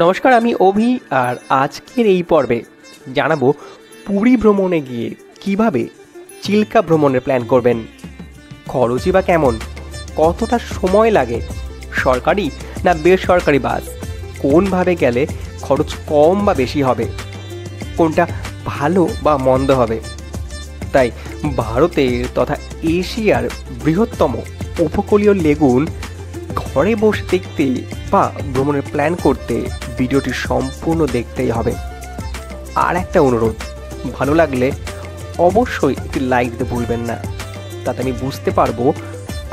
নমস্কার, আমি অভি। আর আজকের এই পর্বে জানাবো পুরী ভ্রমণে গিয়ে কিভাবে চিল্কা ভ্রমণের প্ল্যান করবেন। খরচই বা কেমন, কতটা সময় লাগে, সরকারি না বেসরকারি বাস, কোনভাবে গেলে খরচ কম বা বেশি হবে, কোনটা ভালো বা মন্দ হবে। তাই ভারতের তথা এশিয়ার বৃহত্তম উপকূলীয় লেগুন ঘরে বসে দেখতে বা ভ্রমণের প্ল্যান করতে ভিডিওটি সম্পূর্ণ দেখতেই হবে। আর একটা অনুরোধ, ভালো লাগলে অবশ্যই একটি লাইক দিতে ভুলবেন না। তাতে আমি বুঝতে পারবো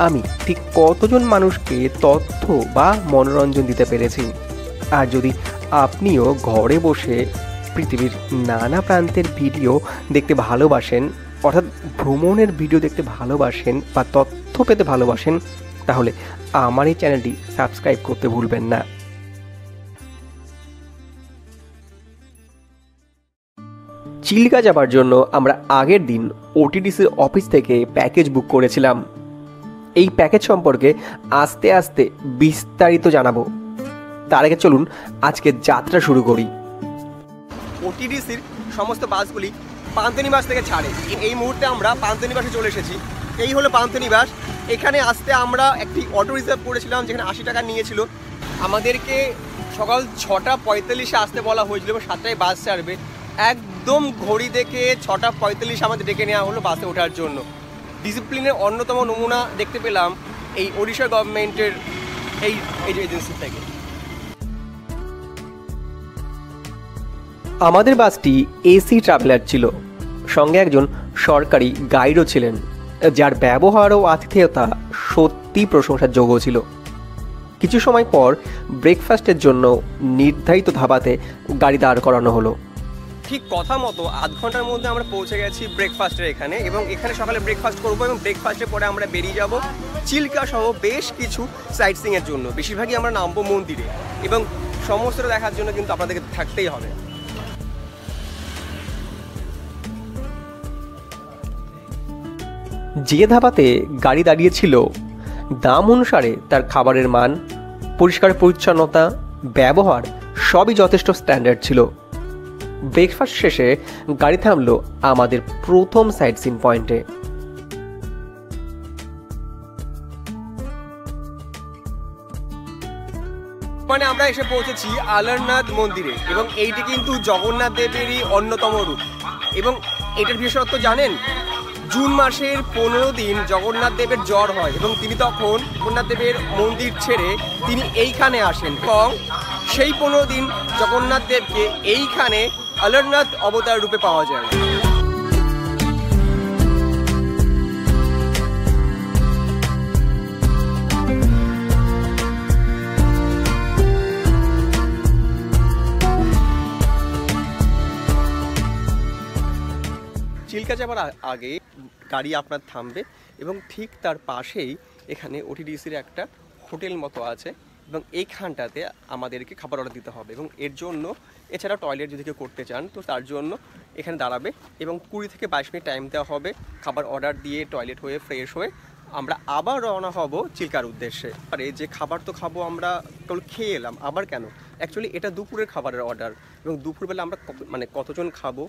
আমি ঠিক কতজন মানুষকে তথ্য বা মনোরঞ্জন দিতে পেরেছি। আর যদি আপনিও ঘরে বসে পৃথিবীর নানা প্রান্তের ভিডিও দেখতে ভালোবাসেন, অর্থাৎ ভ্রমণের ভিডিও দেখতে ভালোবাসেন বা তথ্য পেতে ভালোবাসেন, তাহলে আমার এই চ্যানেলটি সাবস্ক্রাইব করতে ভুলবেন না। চিল্কা যাবার জন্য আমরা আগের দিন ওটিডিসির অফিস থেকে প্যাকেজ বুক করেছিলাম। এই প্যাকেজ সম্পর্কে আস্তে আস্তে বিস্তারিত জানাবো। তার আগে চলুন আজকে যাত্রা শুরু করি। ওটিডিসির সমস্ত বাসগুলি পান্থনিবাস থেকে ছাড়ে। এই মুহূর্তে আমরা পান্থনিবাসে চলে এসেছি। এই হলো পান্থনিবাস। এখানে আসতে আমরা একটি অটো রিজার্ভ করেছিলাম, যেখানে 80 টাকা নিয়েছিল। আমাদেরকে সকাল 6:45 আসতে বলা হয়েছিল এবং 7টায় বাস ছাড়বে। একদম ঘড়ি দেখে 6:45 আমাদের ডেকে নেওয়া হলো বাসে ওঠার জন্য। ডিসিপ্লিনের অন্যতম নমুনা দেখতে পেলাম এই ওড়িশা গভর্নমেন্টের এই এজেন্সি থেকে। আমাদের বাসটি এসি ট্রাভেলার ছিল, সঙ্গে একজন সরকারি গাইডও ছিলেন, যার ব্যবহার ও আতিথেয়তা সত্যি প্রশংসার যোগ্য ছিল। কিছু সময় পর ব্রেকফাস্টের জন্য নির্ধারিত ধাবাতে গাড়ি দাঁড় করানো হলো। ঠিক কথা মতো আধ ঘন্টার মধ্যে আমরা পৌঁছে গেছি ব্রেকফাস্টের এখানে, এবং এখানে সকালে ব্রেকফাস্ট করবো এবং ব্রেকফাস্টের পরে আমরা বেরিয়ে যাব চিল্কা সহ বেশ কিছু সাইট সিইংয়ের জন্য। বেশিরভাগই আমরা নামবো মন্দিরে, এবং সমস্তটা দেখার জন্য কিন্তু আপনাদেরকে থাকতেই হবে। যে ধাবাতে গাড়ি দাঁড়িয়েছিল, দাম অনুসারে তার খাবারের মান, পরিষ্কার পরিচ্ছন্নতা, ব্যবহার সবই যথেষ্ট স্ট্যান্ডার্ড ছিল। ব্রেকফাস্ট শেষে গাড়ি থামলো আমাদের প্রথম সাইট সিন পয়েন্টে। মানে আমরা এসে পৌঁছেছি আলারনাথ মন্দিরে, এবং এইটি কিন্তু জগন্নাথ দেবেরই অন্যতম রূপ। এবং এটার বিশেষত্ব জানেন, জুন মাসের 15 দিন জগন্নাথ দেবের জ্বর হয়, এবং তিনি তখন জগন্নাথ দেবের মন্দির ছেড়ে তিনি এইখানে আসেন, এবং সেই 15 দিন জগন্নাথ দেবকে এইখানে আলারনাথ অবতার রূপে পাওয়া যায়। চিল্কা যাবার আগে গাড়ি আপনার থামবে, এবং ঠিক তার পাশেই এখানে ওটিডিসির একটা হোটেল মতো আছে, এবং এইখানটাতে আমাদেরকে খাবার অর্ডার দিতে হবে। এবং এর জন্য এছাড়া টয়লেট যদি কেউ করতে চান তো তার জন্য এখানে দাঁড়াবে, এবং 20 থেকে 22 মিনিট টাইম দেওয়া হবে। খাবার অর্ডার দিয়ে টয়লেট হয়ে ফ্রেশ হয়ে আমরা আবার রওনা হব চিল্কার উদ্দেশ্যে। আর এই যে খাবার তো খাবো আমরা, কেবল খেয়ে এলাম আবার কেন? অ্যাকচুয়ালি এটা দুপুরের খাবারের অর্ডার, এবং দুপুরবেলা আমরা কতজন খাবো,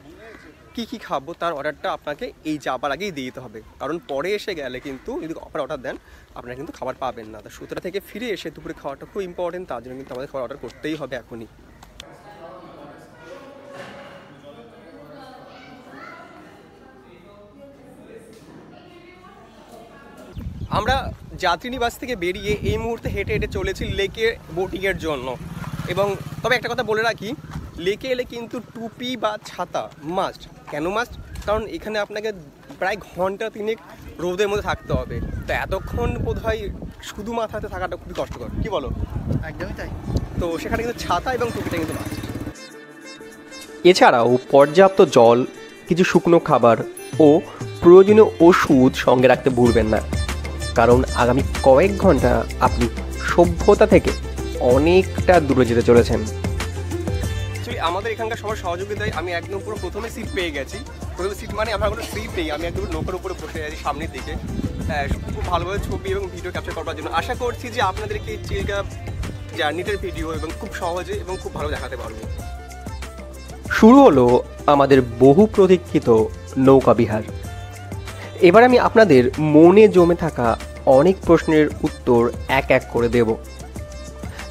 কী কী খাবো তার অর্ডারটা আপনাকে এই যাবার আগেই দিয়ে দিতে হবে। কারণ পরে এসে গেলে কিন্তু যদি আপনারা অর্ডার দেন আপনারা কিন্তু খাবার পাবেন না। তা সুতরাং থেকে ফিরে এসে দুপুরে খাওয়াটা খুব ইম্পর্টেন্ট, তার জন্য কিন্তু আমাদের খাবার অর্ডার করতেই হবে এখনই। আমরা যাত্রীনিবাস থেকে বেরিয়ে এই মুহূর্তে হেঁটে হেঁটে চলেছি লেকে বোটিংয়ের জন্য। এবং তবে একটা কথা বলে রাখি, লেকে এলে কিন্তু টুপি বা ছাতা মাস্ট। কেন মাস্ট? কারণ এখানে আপনাকে প্রায় ঘন্টা 3 রোদের মধ্যে থাকতে হবে। তো এতক্ষণ বোধহয় শুধু মাথাতে থাকাটা খুবই কষ্টকর, কি বলো? একদমই তাই। তো সেখানে কিন্তু ছাতা এবং টুপিটা কিন্তু মাস্ট। এছাড়াও পর্যাপ্ত জল, কিছু শুকনো খাবার ও প্রয়োজনীয় ওষুধ সঙ্গে রাখতে ভুলবেন না, কারণ আগামী কয়েক ঘন্টা আপনি সভ্যতা থেকে অনেকটা দূরে যেতে চলেছেন। অ্যাকচুয়ালি আমাদের এখানকার সবার সহযোগিতায় আমি একদম পুরো প্রথমে সিট পেয়ে গেছি। প্রথমে সিট মানে আমার কোনো সিট নেই, আমি একদম নৌকার উপরে বসে আছি সামনের দিকে, খুব ভালোভাবে ছবি এবং ভিডিও ক্যাপচার করার জন্য। আশা করছি যে আপনাদেরকে চিল্কা জার্নিটার ভিডিও এবং খুব সহজে এবং খুব ভালো দেখাতে পারবো। শুরু হলো আমাদের বহু প্রতীক্ষিত নৌকা বিহার। এবার আমি আপনাদের মনে জমে থাকা অনেক প্রশ্নের উত্তর এক এক করে দেব।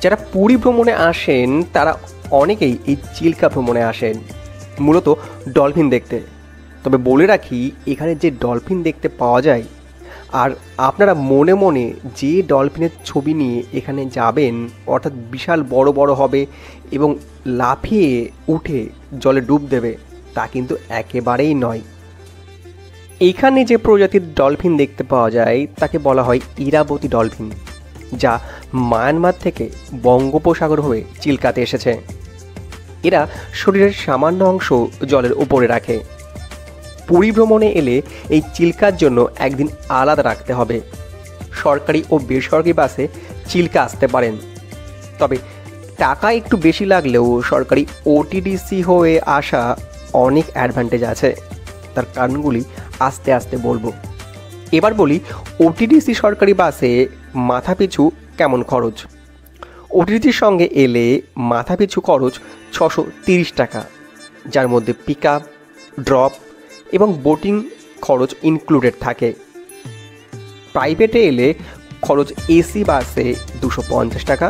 যারা পুরী ভ্রমণে আসেন তারা অনেকেই এই চিল্কা ভ্রমণে আসেন মূলত ডলফিন দেখতে। তবে বলে রাখি, এখানে যে ডলফিন দেখতে পাওয়া যায় আর আপনারা মনে মনে যে ডলফিনের ছবি নিয়ে এখানে যাবেন, অর্থাৎ বিশাল বড় বড় হবে এবং লাফিয়ে উঠে জলে ডুব দেবে, তা কিন্তু একেবারেই নয়। এইখানে যে প্রজাতির ডলফিন দেখতে পাওয়া যায় তাকে বলা হয় ইরাবতী ডলফিন, যা মায়ানমার থেকে বঙ্গোপসাগর হয়ে চিল্কাতে এসেছে। এরা শরীরের সামান্য অংশ জলের উপরে রাখে। পুরী ভ্রমণে এলে এই চিল্কার জন্য একদিন আলাদা রাখতে হবে। সরকারি ও বেসরকারি বাসে চিল্কা আসতে পারেন, তবে টাকা একটু বেশি লাগলেও সরকারি ওটিডিসি হয়ে আসা অনেক অ্যাডভান্টেজ আছে। তার কারণগুলি আস্তে আস্তে বলবো। এবার বলি ওটিডিসি সরকারি বাসে মাথাপিছু কেমন খরচ। ওটিডিসির সঙ্গে এলে মাথাপিছু খরচ 630 টাকা, যার মধ্যে পিক আপ, ড্রপ এবং বোটিং খরচ ইনক্লুডেড থাকে। প্রাইভেটে এলে খরচ এসি বাসে 250 টাকা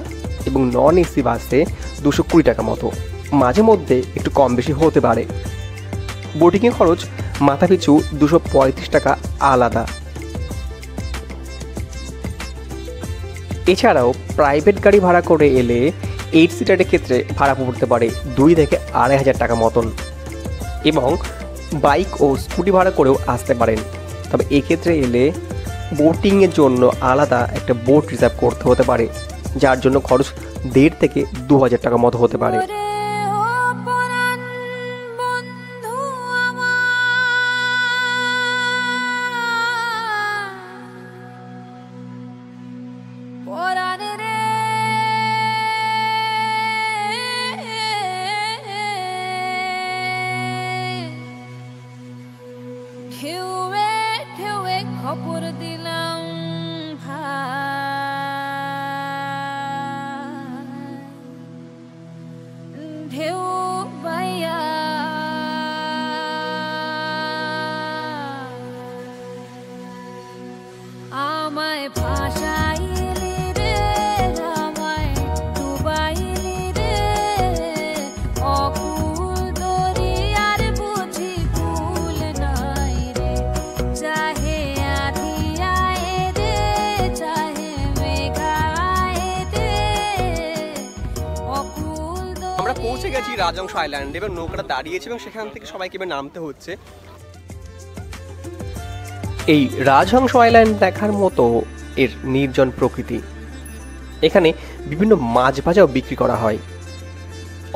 এবং নন এসি বাসে 220 টাকা মতো, মাঝে মধ্যে একটু কম বেশি হতে পারে। বোটিংয়ে খরচ মাথাপিছু 235 টাকা আলাদা। এছাড়াও প্রাইভেট গাড়ি ভাড়া করে এলে 8 সিটারের ক্ষেত্রে ভাড়া পড়তে পারে 2 থেকে 2,500 টাকা মতন, এবং বাইক ও স্কুটি ভাড়া করেও আসতে পারেন। তবে এক্ষেত্রে এলে বোটিংয়ের জন্য আলাদা একটা বোট রিজার্ভ করতে হতে পারে, যার জন্য খরচ 1,500 থেকে 2,000 টাকা মতো হতে পারে। খবর দিলাম ঢেউ বাইয়া আমায় ভাষাইলি রে, আমায় ডুবাইলি রে, অকুল দরিয়ার বুঝি কুল নাই রে, চাহে আধি আয়ে রে, চাহে মেঘা আয়ে রে, অকুল আমরা পৌঁছে গেছি রাজহংস আইল্যান্ড। এবার নৌকাটা দাঁড়িয়েছে এবং সেখান থেকে সবাইকে এবার নামতে হচ্ছে। এই রাজহংস আইল্যান্ড দেখার মতো এর নির্জন প্রকৃতি। এখানে বিভিন্ন মাছ ভাজাও বিক্রি করা হয়।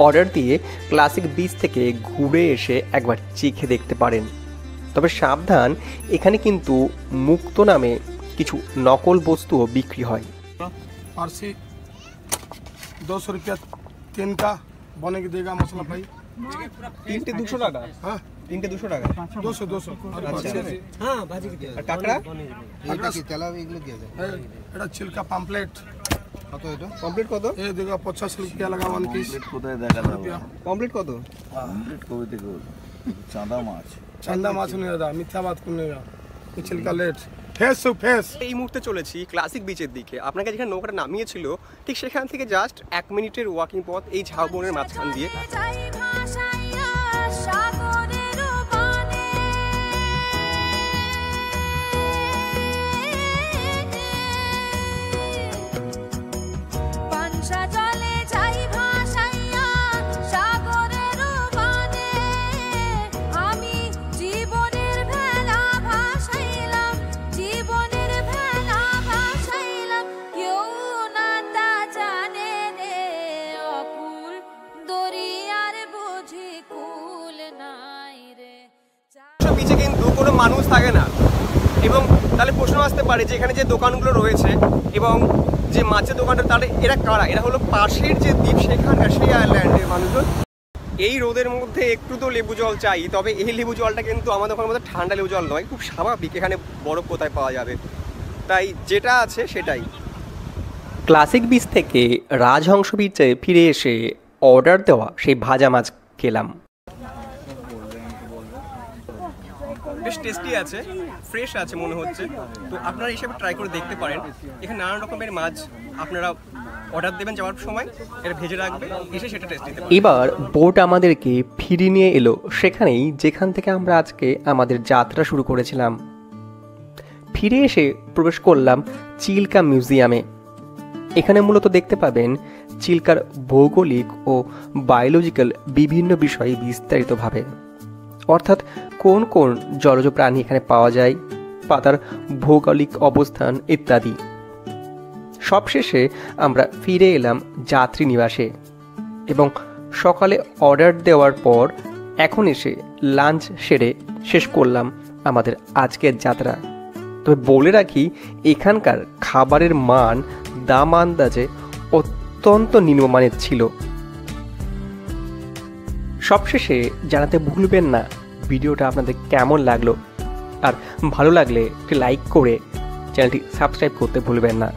অর্ডার দিয়ে ক্লাসিক বিচ থেকে ঘুরে এসে একবার চেখে দেখতে পারেন। তবে সাবধান, এখানে কিন্তু মুক্ত নামে কিছু নকল বস্তুও বিক্রি হয়। पारसी 200 रुपया 3 का बने के देगा मसाला फ्राई। 3টে 200 টাকা। हाँ 3টে 200 টাকা। 200 হ্যাঁ ভাজি কি আর কাকড়া এটা কি তেলা এগুলো কি আছে? এটা চিল্কা পাম্পলেট কত এটা? কমপ্লিট কত? ये देगा 50 रुपया लगा 1 पीस। কোথায় দেখা যাবে? কমপ্লিট কত? কমপ্লিট কবে থেকে চাঁদা মাছ। चंदा माछ नहीं दादा, मिथ्या बात करने का। ये चिल्का लेट फेस टू फेस। এই মুহূর্তে চলেছি ক্লাসিক বিচের দিকে। আপনাকে যেখানে নৌকাটা নামিয়েছিল ঠিক সেখান থেকে জাস্ট 1 মিনিটের ওয়াকিং পথ এই ঝাউবনের মাঝখান দিয়ে। যাই ভাষাইয়া সাগরের বানে, পানসা জলে যাই ভাষাইয়া সাগরের বানে, আমি জীবনের ভেলা ভাসাইলাম, জীবনের ভেলা ভাসাইলাম, কেউ না তা জানে রে, অকুল দরিয়ার বুঝি কুল নাই রে। বিচে কিন্তু কোনো মানুষ থাকে না, এবং তাহলে প্রশ্ন আসতে পারে যে এখানে যে দোকানগুলো রয়েছে এবং যে মাছের দোকানটা তাহলে এরা কারা? এরা হলো পাশের যে দ্বীপ সেখানকার সেই আইল্যান্ডের মানুষজন। এই রোদের মধ্যে একটু তো লেবু জল চাই, তবে এই লেবু জলটা কিন্তু আমাদের ওখানের মধ্যে ঠান্ডা লেবু জল নয়, খুব স্বাভাবিক। এখানে বরফ কোথায় পাওয়া যাবে, তাই যেটা আছে সেটাই। ক্লাসিক বিচ থেকে রাজহংস বিচে ফিরে এসে অর্ডার দেওয়া সেই ভাজা মাছ খেলাম। বেশ টেস্টি আছে, ফ্রেশ আছে মনে হচ্ছে। তো আপনারা হিসেবে ট্রাই করে দেখতে পারেন। এখানে নানান রকমের মাছ আপনারা অর্ডার দেবেন, যাওয়ার সময় এটা ভেজে রাখবেন, এসে সেটা টেস্ট দিতে পারেন। এবার বোট আমাদেরকে ফিরিয়ে নিয়ে এলো সেখানেই যেখান থেকে আমরা আজকে আমাদের যাত্রা শুরু করেছিলাম। ফিরে এসে প্রবেশ করলাম চিল্কা মিউজিয়ামে। এখানে মূলত দেখতে পাবেন চিল্কার ভৌগোলিক ও বায়োলজিক্যাল বিভিন্ন বিষয়ে বিস্তারিতভাবে, অর্থাৎ কোন কোন জলজ প্রাণী এখানে পাওয়া যায় বা তার ভৌগোলিক অবস্থান ইত্যাদি। সবশেষে আমরা ফিরে এলাম যাত্রী নিবাসে এবং সকালে অর্ডার দেওয়ার পর এখন এসে লাঞ্চ সেরে শেষ করলাম আমাদের আজকের যাত্রা। তবে বলে রাখি, এখানকার খাবারের মান দাম আন্দাজে অত্যন্ত নিম্নমানের ছিল। সবশেষে জানাতে ভুলবেন না ভিডিওটা আপনাদের কেমন লাগলো, আর ভালো লাগলে একটি লাইক করে চ্যানেলটি সাবস্ক্রাইব করতে ভুলবেন না।